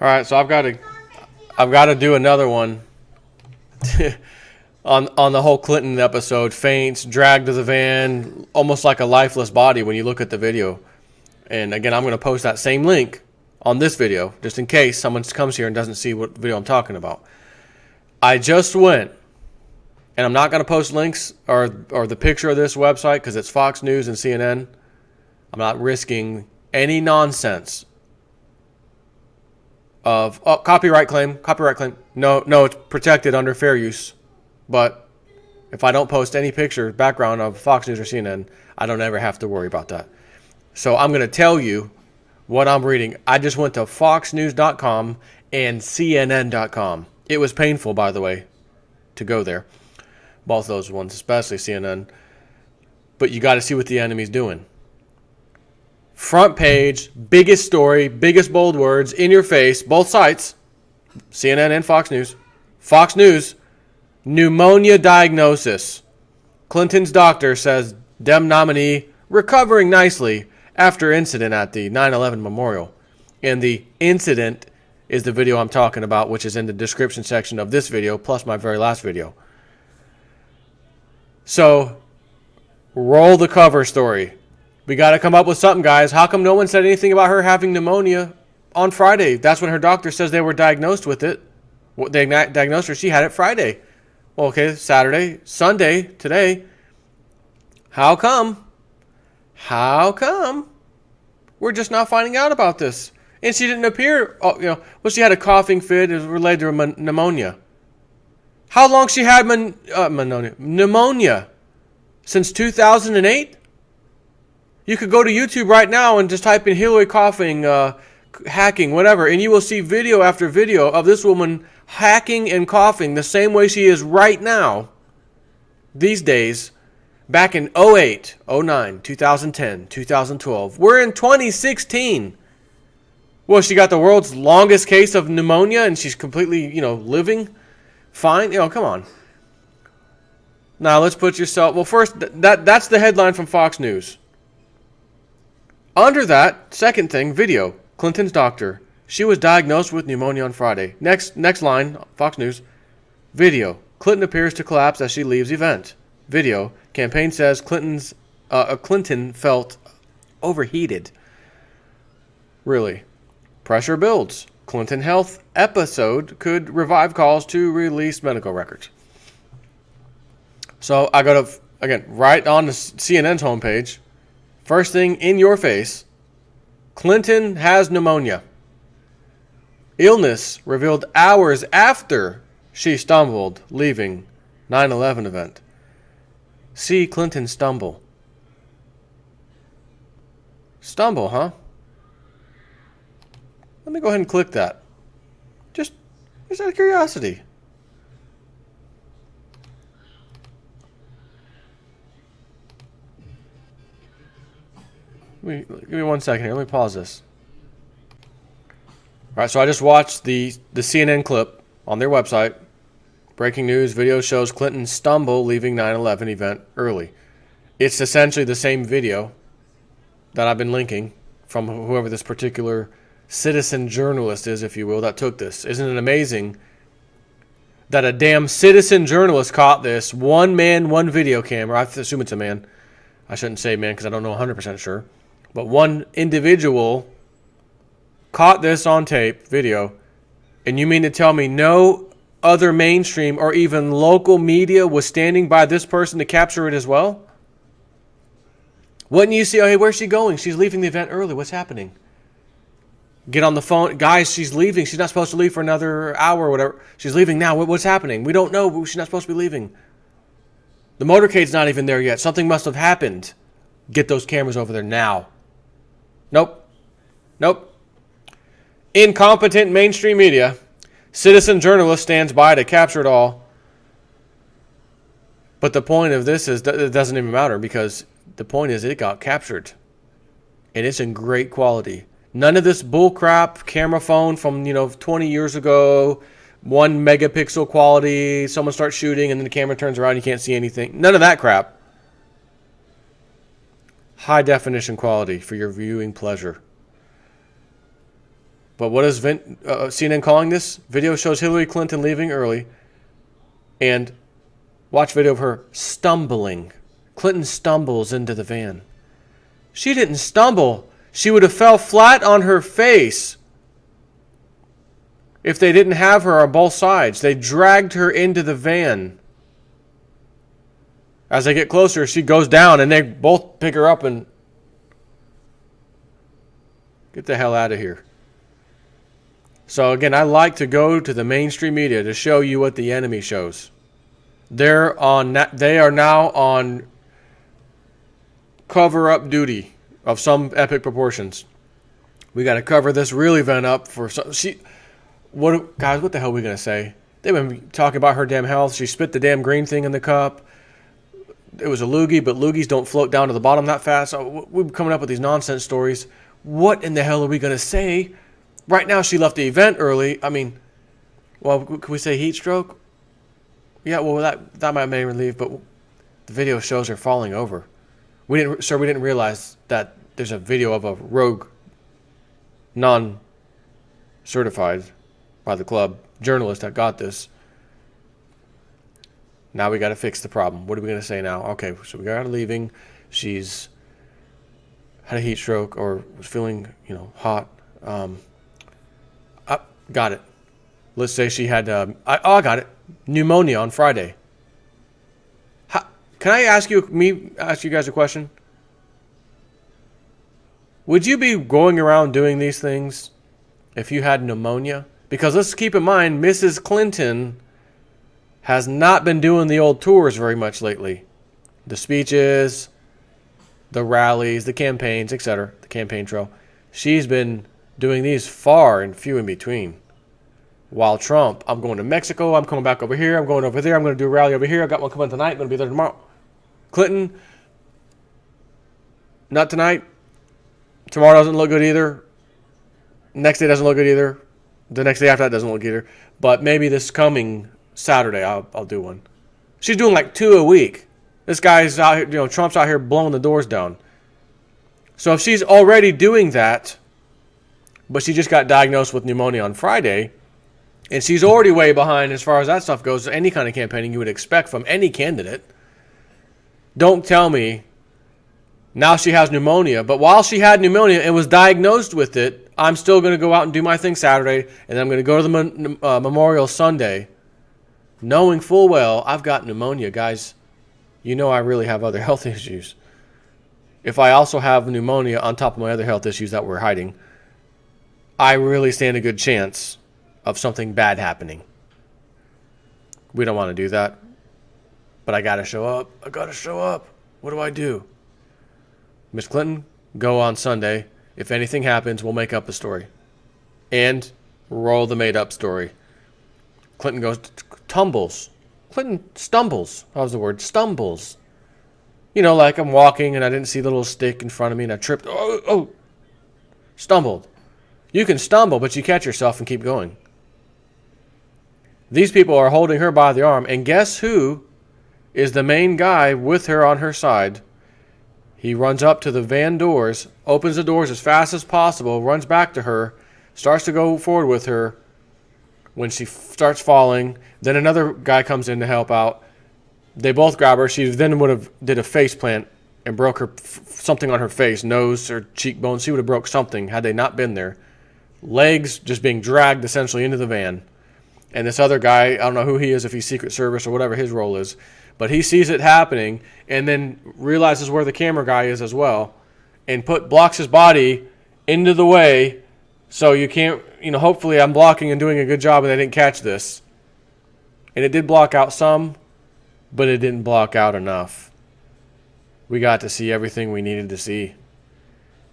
All right, so I've got to do another one on the whole Clinton episode. Faints, dragged to the van, almost like a lifeless body when you look at the video. And again, I'm going to post that same link on this video, just in case someone comes here and doesn't see what video I'm talking about. I just went, and I'm not going to post links or the picture of this website because it's Fox News and CNN. I'm not risking any nonsense of copyright claim. No, it's protected under fair use. But if I don't post any picture, background of Fox News or CNN, I don't ever have to worry about that. So I'm going to tell you what I'm reading. I just went to foxnews.com and cnn.com. It was painful, by the way, to go there. Both those ones, especially CNN. But you got to see what the enemy's doing. Front page, biggest story, biggest bold words, in your face, both sites, CNN and Fox News. Fox News, pneumonia diagnosis. Clinton's doctor says Dem nominee recovering nicely after incident at the 9/11 memorial. And the incident is the video I'm talking about, which is in the description section of this video, plus my very last video. So, roll the cover story. We got to come up with something, guys. How come no one said anything about her having pneumonia on Friday? That's when her doctor says they were diagnosed with it. They diagnosed her. She had it Friday. Well, okay, Saturday, Sunday, today. How come? We're just not finding out about this. And she didn't appear, she had a coughing fit. It was related to pneumonia. How long she had pneumonia? Since 2008? You could go to YouTube right now and just type in Hillary coughing, hacking, whatever, and you will see video after video of this woman hacking and coughing the same way she is right now, these days, back in 08, 09, 2010, 2012. We're in 2016. Well, she got the world's longest case of pneumonia and she's completely, living fine. Come on. Now, let's put yourself... Well, first, that's the headline from Fox News. Under that, second thing, video. Clinton's doctor. She was diagnosed with pneumonia on Friday. Next line, Fox News. Video. Clinton appears to collapse as she leaves event. Video. Campaign says Clinton felt overheated. Really. Pressure builds. Clinton health episode could revive calls to release medical records. So I go to, again, right on the CNN's homepage. First thing in your face, Clinton has pneumonia. Illness revealed hours after she stumbled leaving 9/11 event. See Clinton stumble. Stumble, huh? Let me go ahead and click that. Just out of curiosity. Give me 1 second here. Let me pause this. All right, so I just watched the CNN clip on their website. Breaking news video shows Clinton stumble leaving 9/11 event early. It's essentially the same video that I've been linking from whoever this particular citizen journalist is, if you will, that took this. Isn't it amazing that a damn citizen journalist caught this? One man, one video camera. I assume it's a man. I shouldn't say man because I don't know 100% sure. But one individual caught this on tape, video, and you mean to tell me no other mainstream or even local media was standing by this person to capture it as well? Wouldn't you see, oh, hey, where's she going? She's leaving the event early. What's happening? Get on the phone. Guys, she's leaving. She's not supposed to leave for another hour or whatever. She's leaving now. What's happening? We don't know. She's not supposed to be leaving. The motorcade's not even there yet. Something must have happened. Get those cameras over there now. Nope. Incompetent mainstream media. Citizen journalist stands by to capture it all. But the point of this is that it doesn't even matter because the point is it got captured. And it's in great quality. None of this bullcrap camera phone from, 20 years ago, 1 megapixel quality, someone starts shooting and then the camera turns around and you can't see anything. None of that crap. High definition quality for your viewing pleasure. But what is CNN calling this? Video shows Hillary Clinton leaving early. And watch video of her stumbling. Clinton stumbles into the van. She didn't stumble. She would have fell flat on her face if they didn't have her on both sides. They dragged her into the van. As they get closer, she goes down, and they both pick her up and get the hell out of here. So again, I like to go to the mainstream media to show you what the enemy shows. They are now on cover-up duty of some epic proportions. We got to cover this real event up for some. Guys, what the hell are we gonna say? They've been talking about her damn health. She spit the damn green thing in the cup. It was a loogie, but loogies don't float down to the bottom that fast. So we're coming up with these nonsense stories. What in the hell are we gonna say? Right now, she left the event early. I mean, well, can we say heat stroke? Yeah, well, that might make relief, but the video shows her falling over. We didn't realize that there's a video of a rogue, non-certified by the club journalist that got this. Now we got to fix the problem. What are we going to say now? Okay, so we got her leaving. She's had a heat stroke or was feeling, hot. Got it. Let's say she had, I got it. Pneumonia on Friday. Can I ask you guys a question? Would you be going around doing these things if you had pneumonia? Because let's keep in mind, Mrs. Clinton has not been doing the old tours very much lately. The speeches, the rallies, the campaigns, etc., the campaign trail. She's been doing these far and few in between. While Trump, I'm going to Mexico, I'm coming back over here, I'm going over there, I'm going to do a rally over here, I've got one coming tonight, I'm going to be there tomorrow. Clinton, not tonight. Tomorrow doesn't look good either. Next day doesn't look good either. The next day after that doesn't look either. But maybe this coming Saturday I'll do one. She's doing like 2 a week. This guy's out here, Trump's out here blowing the doors down. So if she's already doing that, but she just got diagnosed with pneumonia on Friday, and she's already way behind as far as that stuff goes, any kind of campaigning you would expect from any candidate. Don't tell me now she has pneumonia, but while she had pneumonia and was diagnosed with it, I'm still going to go out and do my thing Saturday, and then I'm going to go to the Memorial Sunday, knowing full well I've got pneumonia. Guys, I really have other health issues. If I also have pneumonia on top of my other health issues that we're hiding, I really stand a good chance of something bad happening. We don't want to do that. But I got to show up. What do I do? Miss Clinton, go on Sunday. If anything happens, we'll make up a story. And roll the made-up story. Clinton tumbles. Clinton stumbles. How's the word? Stumbles. Like I'm walking and I didn't see the little stick in front of me and I tripped. Oh. Stumbled. You can stumble, but you catch yourself and keep going. These people are holding her by the arm, and guess who is the main guy with her on her side? He runs up to the van doors, opens the doors as fast as possible, runs back to her, starts to go forward with her. When she starts falling, then another guy comes in to help out. They both grab her. She then would have did a face plant and broke her something on her face, nose or cheekbone. She would have broke something had they not been there. Legs just being dragged essentially into the van. And this other guy, I don't know who he is, if he's Secret Service or whatever his role is, but he sees it happening and then realizes where the camera guy is as well and blocks his body into the way so you can't, hopefully I'm blocking and doing a good job and they didn't catch this. And it did block out some, but it didn't block out enough. We got to see everything we needed to see.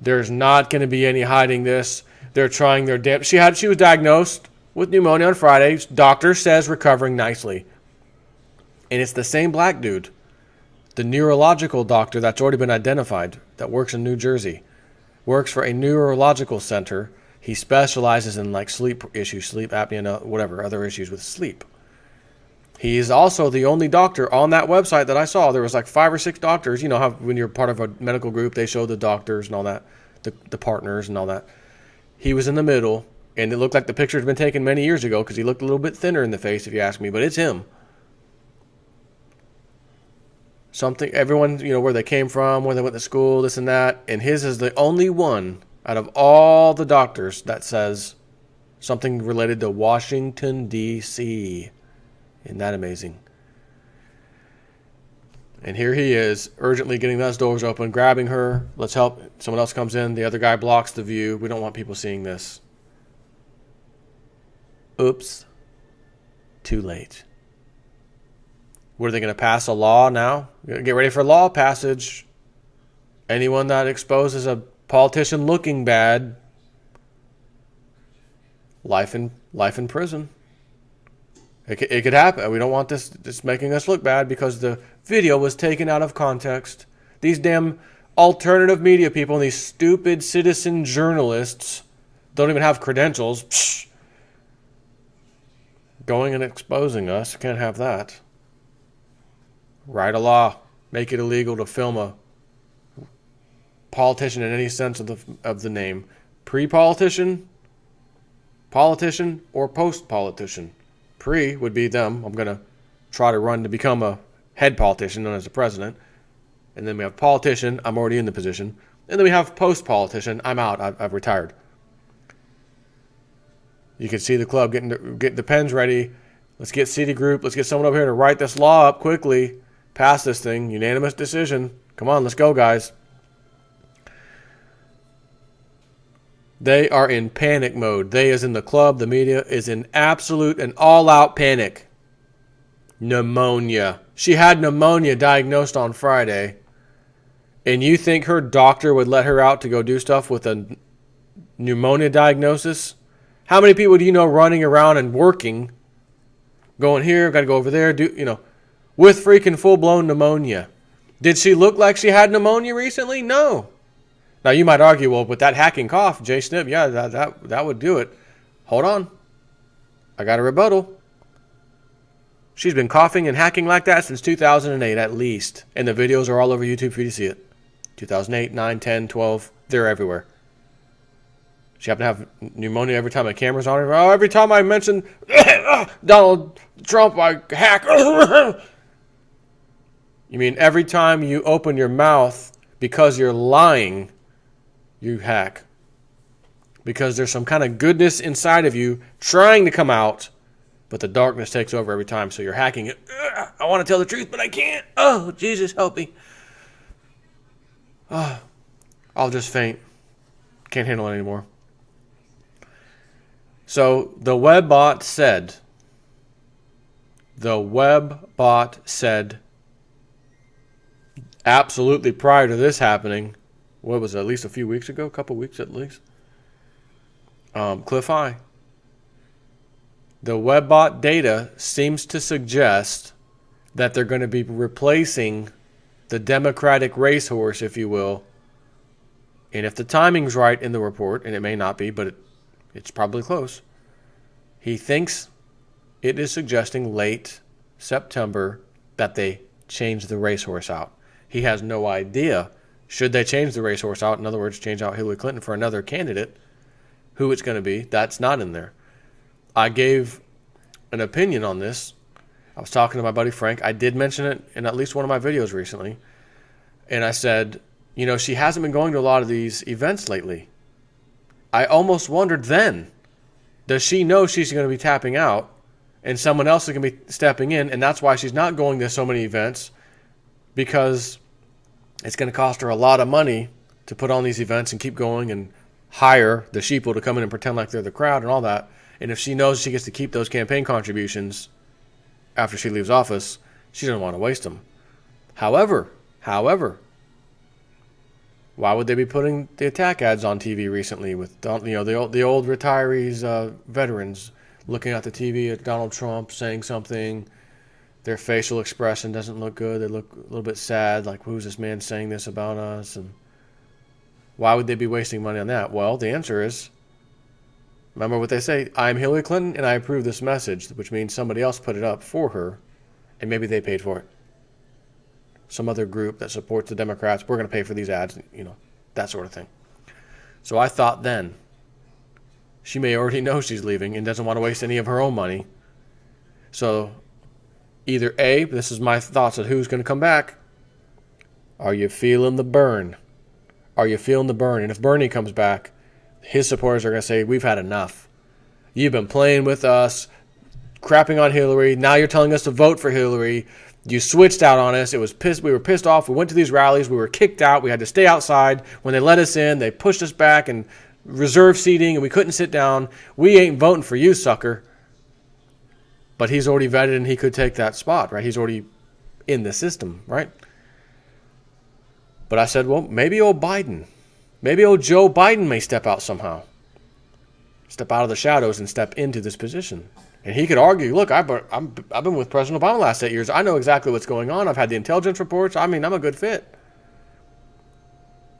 There's not going to be any hiding this. They're trying their damn. She was diagnosed with pneumonia on Friday. Doctor says recovering nicely. And it's the same black dude, the neurological doctor that's already been identified, that works in New Jersey, works for a neurological center. He specializes in sleep issues, sleep apnea, whatever, other issues with sleep. He is also the only doctor on that website that I saw. There was 5 or 6 doctors. You know how when you're part of a medical group, they show the doctors and all that, the partners and all that. He was in the middle, And it looked like the picture had been taken many years ago because he looked a little bit thinner in the face, if you ask me. But it's him. Something, everyone, where they came from, where they went to school, this and that. And his is the only one out of all the doctors that says something related to Washington, D.C. Isn't that amazing? And here he is, urgently getting those doors open, grabbing her. Let's help. Someone else comes in. The other guy blocks the view. We don't want people seeing this. Oops. Too late. What, are they going to pass a law now? Get ready for law passage. Anyone that exposes a politician looking bad, life in prison. It could happen. We don't want this making us look bad because the video was taken out of context. These damn alternative media people and these stupid citizen journalists don't even have credentials. Psh. Going and exposing us. Can't have that. Write a law. Make it illegal to film a politician in any sense of the name. Pre-politician, politician, or post-politician. Pre would be them. I'm going to try to run to become a head politician known as the president. And then we have politician. I'm already in the position. And then we have post-politician. I'm out. I've retired. You can see the club getting the pens ready. Let's get Citigroup. Let's get someone over here to write this law up quickly. Pass this thing. Unanimous decision. Come on, let's go, guys. They are in panic mode. They, as in the club, the media, is in absolute and all-out panic. Pneumonia. She had pneumonia diagnosed on Friday. And you think her doctor would let her out to go do stuff with a pneumonia diagnosis? How many people do you know running around and working, going here, got to go over there, with freaking full-blown pneumonia? Did she look like she had pneumonia recently? No. Now, you might argue, well, with that hacking cough, Jay Snip, yeah, that would do it. Hold on. I got a rebuttal. She's been coughing and hacking like that since 2008 at least. And the videos are all over YouTube for you to see it. 2008, 9, 10, 12, they're everywhere. She happened to have pneumonia every time my camera's on her. Oh, every time I mention Donald Trump, I hack. You mean every time you open your mouth because you're lying, you hack? Because there's some kind of goodness inside of you trying to come out, but the darkness takes over every time, so you're hacking it. I want to tell the truth, but I can't. Oh, Jesus, help me. Oh, I'll just faint. Can't handle it anymore. So the webbot said, absolutely prior to this happening, what was it, at least a few weeks ago, a couple weeks at least, Cliff High. The webbot data seems to suggest that they're going to be replacing the Democratic racehorse, if you will. And if the timing's right in the report, and it may not be, but it's probably close, he thinks it is suggesting late September that they change the racehorse out. He has no idea, should they change the racehorse out, in other words, change out Hillary Clinton for another candidate, who it's going to be. That's not in there. I gave an opinion on this. I was talking to my buddy Frank. I did mention it in at least one of my videos recently. And I said, she hasn't been going to a lot of these events lately. I almost wondered then, does she know she's going to be tapping out and someone else is going to be stepping in, and that's why she's not going to so many events, because it's going to cost her a lot of money to put on these events and keep going and hire the sheeple to come in and pretend like they're the crowd and all that. And if she knows she gets to keep those campaign contributions after she leaves office, she doesn't want to waste them. However, why would they be putting the attack ads on TV recently with the old retirees, veterans looking at the TV at Donald Trump saying something? Their facial expression doesn't look good. They look a little bit sad, like, who's this man saying this about us? And why would they be wasting money on that? Well, the answer is, remember what they say, I'm Hillary Clinton and I approve this message, which means somebody else put it up for her and maybe they paid for it. Some other group that supports the Democrats, we're going to pay for these ads, that sort of thing. So I thought then, She may already know she's leaving and doesn't want to waste any of her own money. So either A, this is my thoughts on who's going to come back. Are you feeling the burn? Are you feeling the burn? And if Bernie comes back, his supporters are going to say, we've had enough. You've been playing with us, crapping on Hillary. Now you're telling us to vote for Hillary. You switched out on us. We were pissed off. We went to these rallies. We were kicked out. We had to stay outside. When they let us in, they pushed us back and reserved seating, and we couldn't sit down. We ain't voting for you, sucker. But he's already vetted, and he could take that spot, right? He's already in the system, right? But I said, well, maybe old Biden, maybe old Joe Biden may step out somehow. Step out of the shadows and step into this position. And he could argue, look, I've been with President Obama the last 8 years. I know exactly what's going on. I've had the intelligence reports. I mean, I'm a good fit.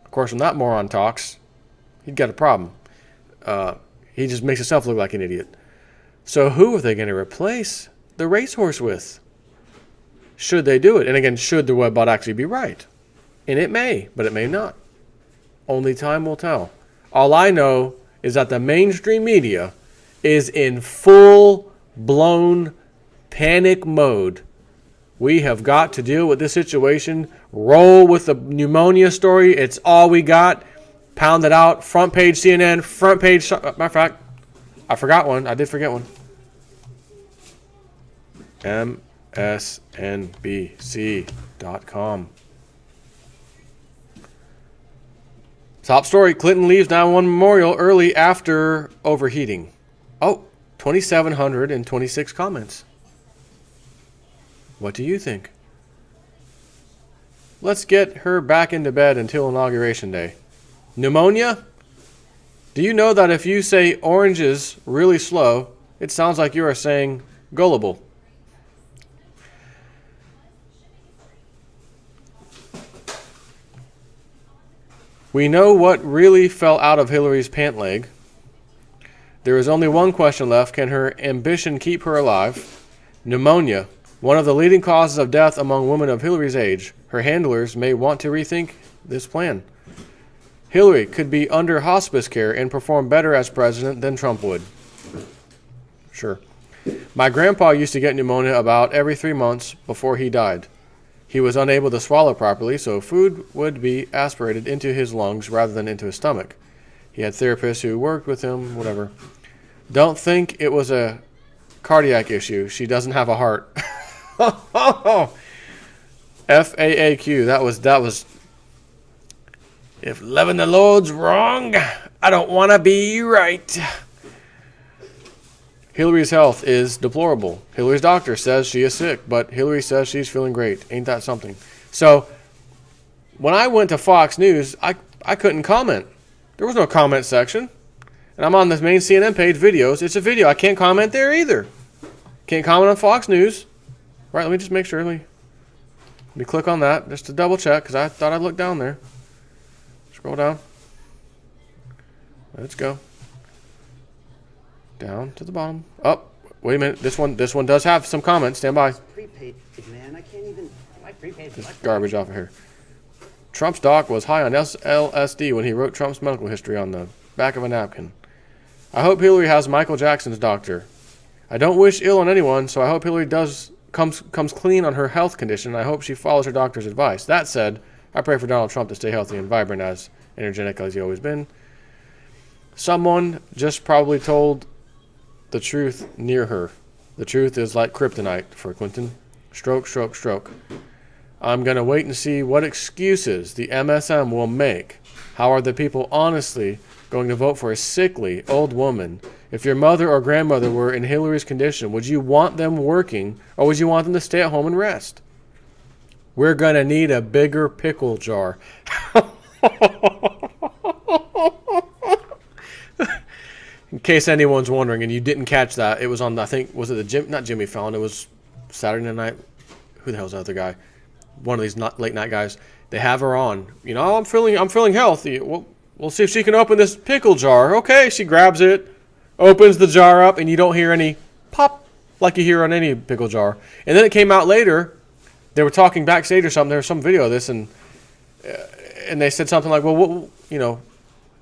Of course, when that moron talks, he'd got a problem. He just makes himself look like an idiot. So who are they going to replace the racehorse with? Should they do it? And again, should the web bot actually be right? And it may, but it may not. Only time will tell. All I know is that the mainstream media is in full-blown panic mode. We have got to deal with this situation. Roll with the pneumonia story. It's all we got. Pound it out. Front page CNN. Front page... Matter of fact, I forgot one. I did forget one. MSNBC.com. Top story, Clinton leaves 9/11 memorial early after overheating. Oh, 2,726 comments. What do you think? Let's get her back into bed until Inauguration Day. Pneumonia? Do you know that if you say oranges really slow, it sounds like you are saying gullible? We know what really fell out of Hillary's pant leg. There is only one question left. Can her ambition keep her alive? Pneumonia, one of the leading causes of death among women of Hillary's age. Her handlers may want to rethink this plan. Hillary could be under hospice care and perform better as president than Trump would. Sure. My grandpa used to get pneumonia about every 3 months before he died. He was unable to swallow properly, so food would be aspirated into his lungs rather than into his stomach. He had therapists who worked with him, whatever. Don't think it was a cardiac issue. She doesn't have a heart. FAAQ. That was. If loving the Lord's wrong, I don't want to be right. Hillary's health is deplorable. Hillary's doctor says she is sick, but Hillary says she's feeling great. Ain't that something? So, when I went to Fox News, I couldn't comment. There was no comment section. And I'm on this main CNN page, videos. It's a video. I can't comment there either. Can't comment on Fox News. Right, let me just make sure. Let me click on that just to double check, because I thought I'd look down there. Scroll down. Let's go. Down to the bottom. Oh, wait a minute. This one does have some comments. Stand by. Prepaid, man. I can't even. My prepaid. This garbage off of here. Trump's doc was high on LSD when he wrote Trump's medical history on the back of a napkin. I hope Hillary has Michael Jackson's doctor. I don't wish ill on anyone, so I hope Hillary comes clean on her health condition. I hope she follows her doctor's advice. That said, I pray for Donald Trump to stay healthy and vibrant, as energetic as he's always been. Someone just probably told the truth near her. The truth is like kryptonite for Clinton. Stroke, stroke, stroke. I'm going to wait and see what excuses the MSM will make. How are the people honestly going to vote for a sickly old woman? If your mother or grandmother were in Hillary's condition, would you want them working, or would you want them to stay at home and rest? We're going to need a bigger pickle jar. In case anyone's wondering, and you didn't catch that, it was on, I think, was it not Jimmy Fallon, it was Saturday Night, who the hell's the other guy? One of these late night guys. They have her on. You know, I'm feeling healthy. We'll see if she can open this pickle jar. Okay, she grabs it, opens the jar up, and you don't hear any pop like you hear on any pickle jar. And then it came out later, they were talking backstage or something, there was some video of this, and they said something like, well, you know,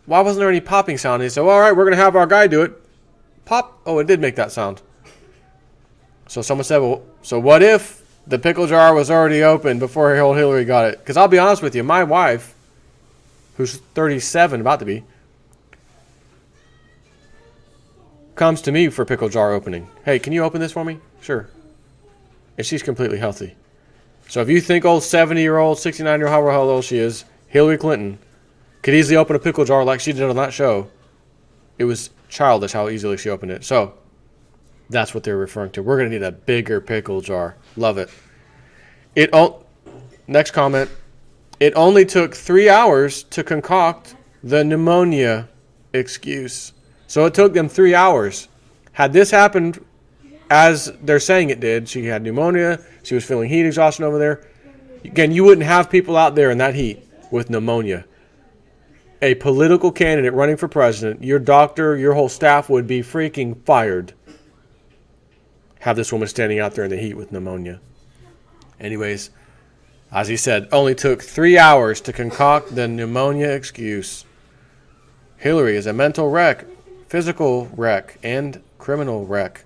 why wasn't there any popping sound? And he said, well, all right, we're going to have our guy do it. pop. Oh, it did make that sound. So someone said, well, so what if the pickle jar was already open before old Hillary got it? Because I'll be honest with you, my wife, who's 37, about to be, comes to me for pickle jar opening. Hey, can you open this for me? Sure. And she's completely healthy. So if you think old 70-year-old, 69-year-old, however old she is, Hillary Clinton, could easily open a pickle jar like she did on that show, it was childish how easily she opened it. So that's what they're referring to. We're going to need a bigger pickle jar. Love it. Next comment. It only took 3 hours to concoct the pneumonia excuse. So it took them 3 hours. Had this happened as they're saying it did, she had pneumonia, she was feeling heat exhaustion over there. Again, you wouldn't have people out there in that heat with pneumonia. A political candidate running for president, your doctor, your whole staff would be freaking fired. Have this woman standing out there in the heat with pneumonia. Anyways, as he said, only took 3 hours to concoct the pneumonia excuse. Hillary is a mental wreck, physical wreck, and criminal wreck.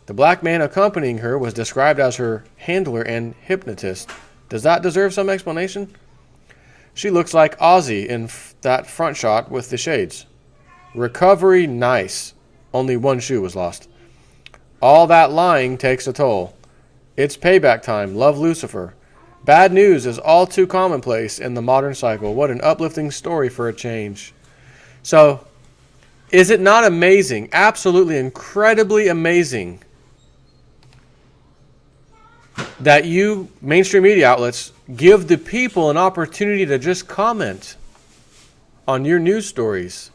The black man accompanying her was described as her handler and hypnotist. Does that deserve some explanation? She looks like Ozzy in that front shot with the shades. Recovery nice. Only one shoe was lost. All that lying takes a toll. It's payback time. Love Lucifer. Bad news is all too commonplace in the modern cycle. What an uplifting story for a change. So, is it not amazing, absolutely incredibly amazing, that you, mainstream media outlets, give the people an opportunity to just comment on your news stories?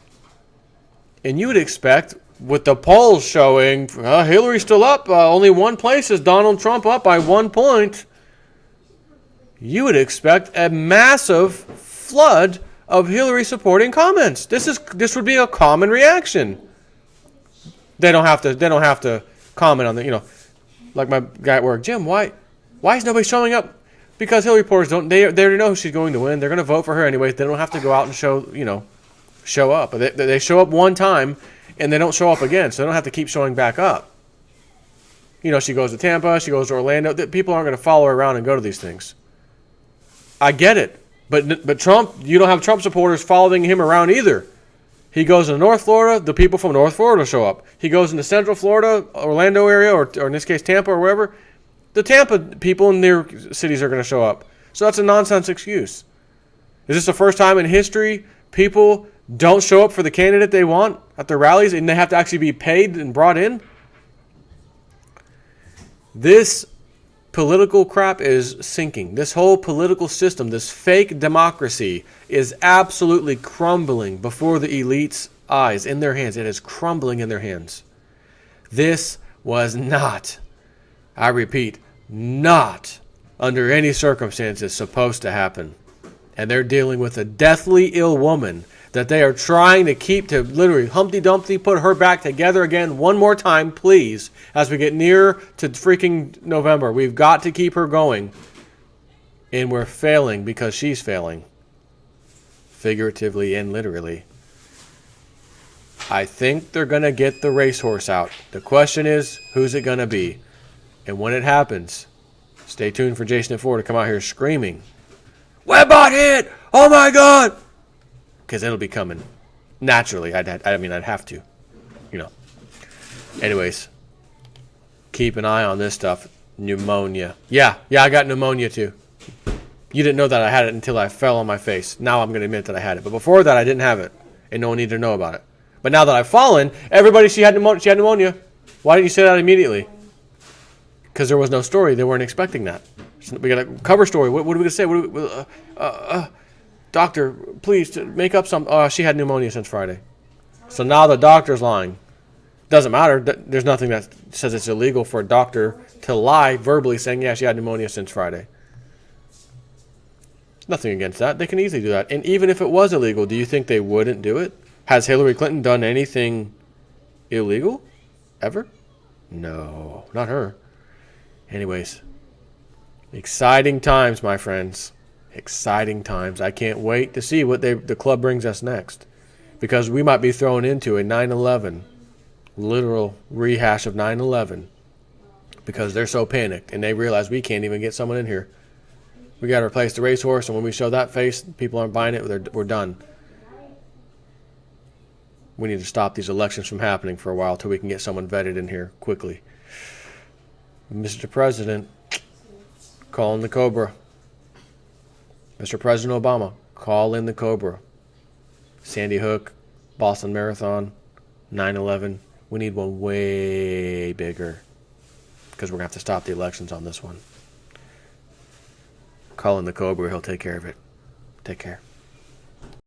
And you would expect, with the polls showing Hillary's still up, only one place is Donald Trump up by 1 point, you would expect a massive flood of Hillary supporting comments. This would be a common reaction. They don't have to comment on the, like my guy at work, Jim, why is nobody showing up? Because Hillary reporters they already know who she's going to win. They're going to vote for her anyways. They don't have to go out and show up. They show up one time and they don't show up again, so they don't have to keep showing back up. She goes to Tampa, she goes to Orlando. People aren't going to follow her around and go to these things. I get it. But Trump, you don't have Trump supporters following him around either. He goes to North Florida, the people from North Florida show up. He goes into Central Florida, Orlando area, or in this case Tampa or wherever. The Tampa people in their cities are going to show up. So that's a nonsense excuse. Is this the first time in history people don't show up for the candidate they want at their rallies and they have to actually be paid and brought in? This political crap is sinking. This whole political system, this fake democracy, is absolutely crumbling before the elite's eyes, in their hands. It is crumbling in their hands. This was not, I repeat, not under any circumstances supposed to happen. And they're dealing with a deathly ill woman that they are trying to keep to literally Humpty Dumpty, put her back together again one more time, please, as we get near to freaking November. We've got to keep her going. And we're failing because she's failing. Figuratively and literally. I think they're going to get the racehorse out. The question is, who's it going to be? And when it happens, stay tuned for Jason at 4 to come out here screaming, "Webbot hit! Oh my God!" Because it'll be coming. Naturally, I'd have to. Anyways, keep an eye on this stuff. Pneumonia. Yeah, I got pneumonia too. You didn't know that I had it until I fell on my face. Now I'm going to admit that I had it. But before that, I didn't have it. And no one needed to know about it. But now that I've fallen, everybody, she had pneumonia. Why didn't you say that immediately? Because there was no story. They weren't expecting that. So we got a cover story. What are we going to say? Doctor, please make up some. She had pneumonia since Friday. So now the doctor's lying. Doesn't matter. There's nothing that says it's illegal for a doctor to lie verbally saying, yeah, she had pneumonia since Friday. Nothing against that. They can easily do that. And even if it was illegal, do you think they wouldn't do it? Has Hillary Clinton done anything illegal? Ever? No, not her. Anyways, exciting times, my friends. Exciting times. I can't wait to see what the club brings us next. Because we might be thrown into a 9/11 literal rehash of 9/11 because they're so panicked and they realize we can't even get someone in here. We got to replace the racehorse, and when we show that face, people aren't buying it. We're done. We need to stop these elections from happening for a while till we can get someone vetted in here quickly. Mr. President, call in the Cobra. Mr. President Obama, call in the Cobra. Sandy Hook, Boston Marathon, 9/11. We need one way bigger because we're going to have to stop the elections on this one. Call in the Cobra. He'll take care of it. Take care.